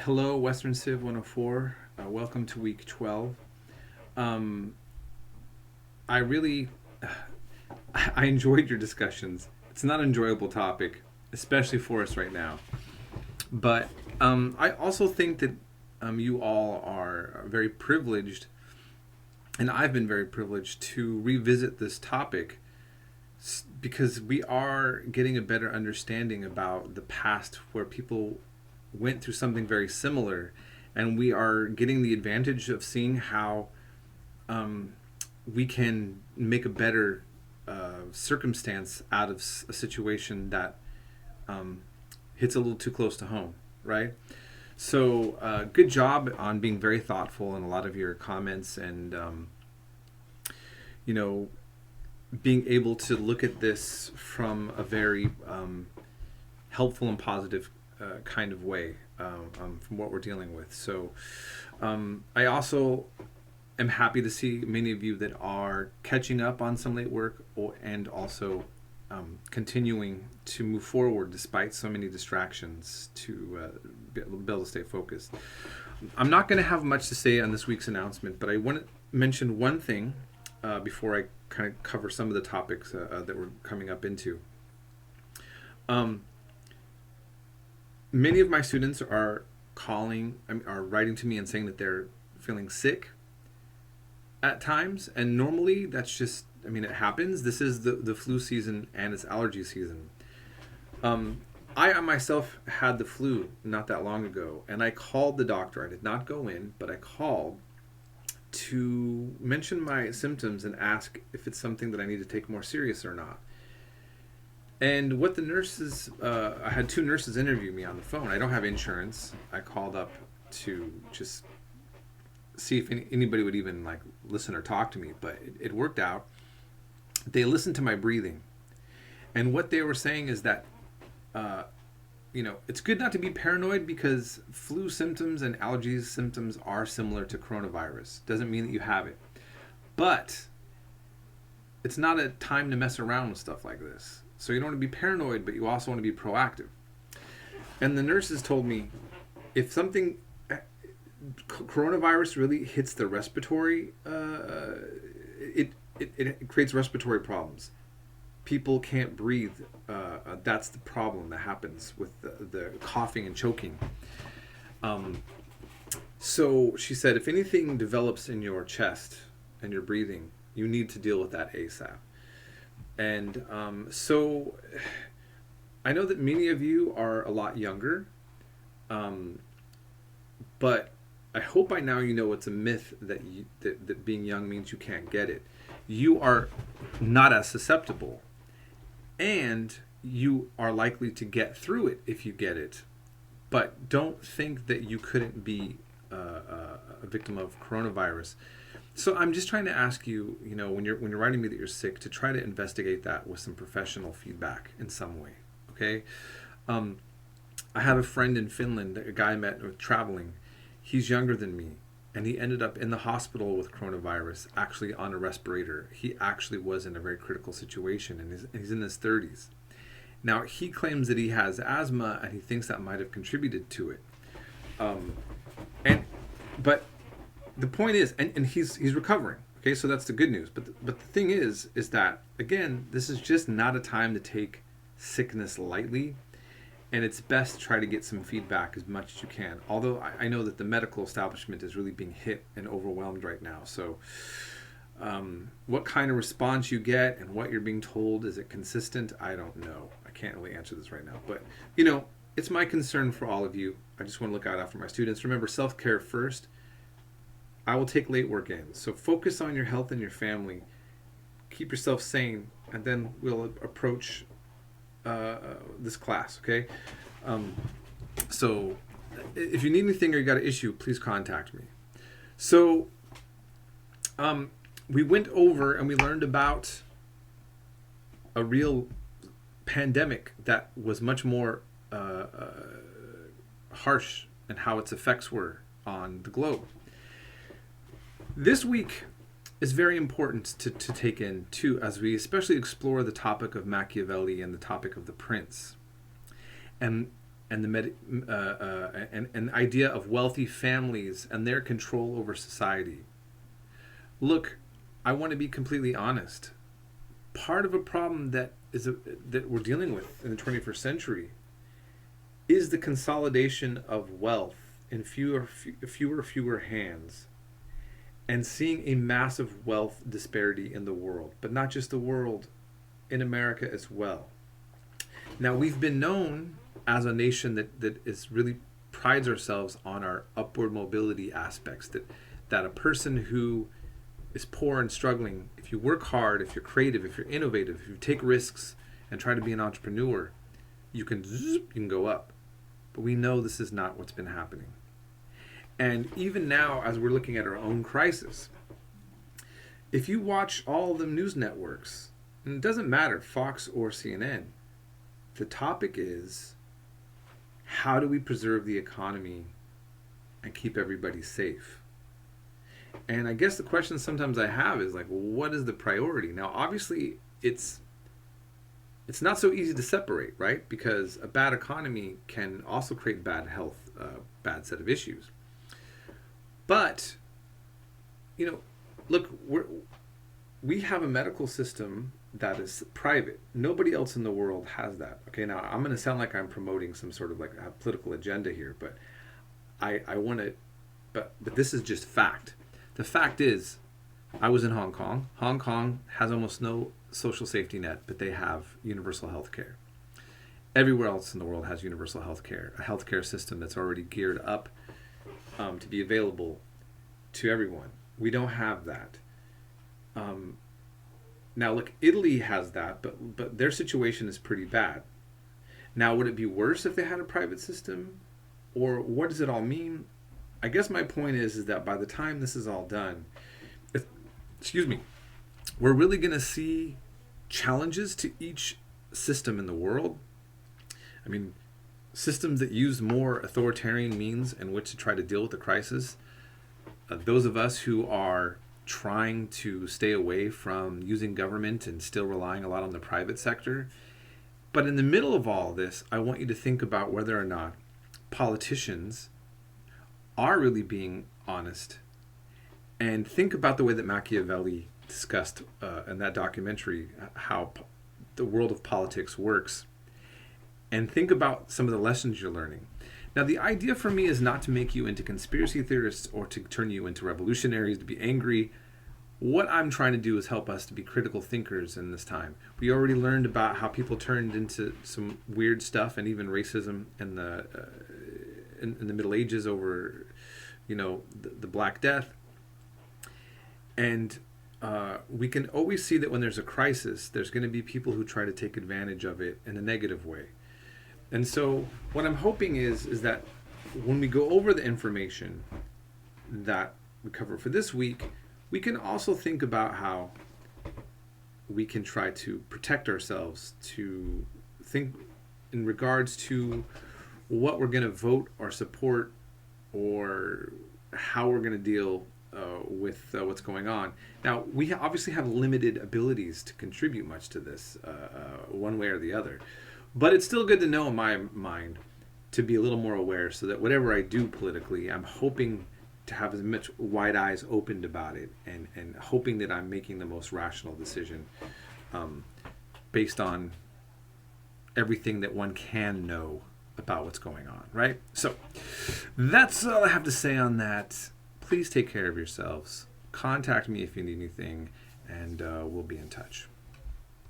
Hello, Western Civ 104. Welcome to week 12. Um, I really, I enjoyed your discussions. It's not an enjoyable topic, especially for us right now. But I also think that you all are very privileged, and I've been very privileged to revisit this topic because we are getting a better understanding about the past where people went through something very similar, and we are getting the advantage of seeing how we can make a better circumstance out of a situation that hits a little too close to home, right? So, good job on being very thoughtful in a lot of your comments, and you know, being able to look at this from a very helpful and positive kind of way from what we're dealing with. So I also am happy to see many of you that are catching up on some late work and also continuing to move forward despite so many distractions to be able to stay focused. I'm not going to have much to say on this week's announcement, but I want to mention one thing before I kind of cover some of the topics that we're coming up into. Many of my students are writing to me and saying that they're feeling sick at times, and normally that's just, it happens. This is the flu season and it's allergy season. I myself had the flu not that long ago, and I called the doctor. I did not go in, but I called to mention my symptoms and ask if it's something that I need to take more serious or not. And what the nurses, I had two nurses interview me on the phone. I don't have insurance. I called up to just see if anybody would even listen or talk to me, but it worked out. They listened to my breathing, and what they were saying is that it's good not to be paranoid because flu symptoms and allergies symptoms are similar to coronavirus. Doesn't mean that you have it, but it's not a time to mess around with stuff like this. So you don't want to be paranoid, but you also want to be proactive. And the nurses told me if something coronavirus really hits the respiratory, it creates respiratory problems. People can't breathe. That's the problem that happens with the coughing and choking. So she said, if anything develops in your chest and your breathing, you need to deal with that ASAP. And so I know that many of you are a lot younger, but I hope by now you know it's a myth that being young means you can't get it. You are not as susceptible, and you are likely to get through it if you get it. But don't think that you couldn't be a victim of coronavirus. So I'm just trying to ask you, when you're writing me that you're sick, to try to investigate that with some professional feedback in some way. Okay, I have a friend in Finland, a guy I met traveling. He's younger than me, and he ended up in the hospital with coronavirus, actually on a respirator. He actually was in a very critical situation, and he's in his 30s. Now, he claims that he has asthma, and he thinks that might have contributed to it. But the point is, and he's recovering. Okay, so that's the good news. But the thing is that, again, this is just not a time to take sickness lightly. And it's best to try to get some feedback as much as you can. Although I know that the medical establishment is really being hit and overwhelmed right now. So what kind of response you get and what you're being told, is it consistent? I don't know. I can't really answer this right now. But, it's my concern for all of you. I just want to look out after my students. Remember, self-care first. I will take late work in. So focus on your health and your family. Keep yourself sane. And then we'll approach this class, okay? So if you need anything or you got an issue, please contact me. So we went over and we learned about a real pandemic that was much more harsh and how its effects were on the globe. This week is very important to take in too, as we especially explore the topic of Machiavelli and the topic of the prince. And and and the idea of wealthy families and their control over society. Look, I want to be completely honest. Part of a problem that we're dealing with in the 21st century is the consolidation of wealth in fewer hands, and seeing a massive wealth disparity in the world, but not just the world, in America as well. Now, we've been known as a nation that is really prides ourselves on our upward mobility aspects, that a person who is poor and struggling, if you work hard, if you're creative, if you're innovative, if you take risks and try to be an entrepreneur, you can go up. But we know this is not what's been happening. And even now, as we're looking at our own crisis, if you watch all the news networks, and it doesn't matter, Fox or CNN, the topic is, how do we preserve the economy and keep everybody safe? And I guess the question sometimes I have is like, what is the priority? Now, obviously, it's not so easy to separate, right? Because a bad economy can also create bad health, bad set of issues. But, look, we have a medical system that is private. Nobody else in the world has that. Okay, now I'm going to sound like I'm promoting some sort of like a political agenda here, but I want to, but this is just fact. The fact is, I was in Hong Kong. Hong Kong has almost no social safety net, but they have universal health care. Everywhere else in the world has universal health care, a healthcare system that's already geared up to be available to everyone. We don't have that. Now, look, Italy has that, but their situation is pretty bad. Now, would it be worse if they had a private system? Or what does it all mean? I guess my point is that by the time this is all done, we're really going to see challenges to each system in the world. I mean, systems that use more authoritarian means in which to try to deal with the crisis. Those of us who are trying to stay away from using government and still relying a lot on the private sector. But in the middle of all this, I want you to think about whether or not politicians are really being honest, and think about the way that Machiavelli discussed in that documentary how the world of politics works, and think about some of the lessons you're learning. Now, the idea for me is not to make you into conspiracy theorists or to turn you into revolutionaries, to be angry. What I'm trying to do is help us to be critical thinkers in this time. We already learned about how people turned into some weird stuff, and even racism in the Middle Ages over, the Black Death. And we can always see that when there's a crisis, there's going to be people who try to take advantage of it in a negative way. And so what I'm hoping is that when we go over the information that we cover for this week, we can also think about how we can try to protect ourselves, to think in regards to what we're going to vote or support, or how we're going to deal with what's going on. Now, we obviously have limited abilities to contribute much to this one way or the other. But it's still good to know in my mind to be a little more aware, so that whatever I do politically, I'm hoping to have as much wide eyes opened about it, and hoping that I'm making the most rational decision based on everything that one can know about what's going on, right? So that's all I have to say on that. Please take care of yourselves. Contact me if you need anything, and we'll be in touch.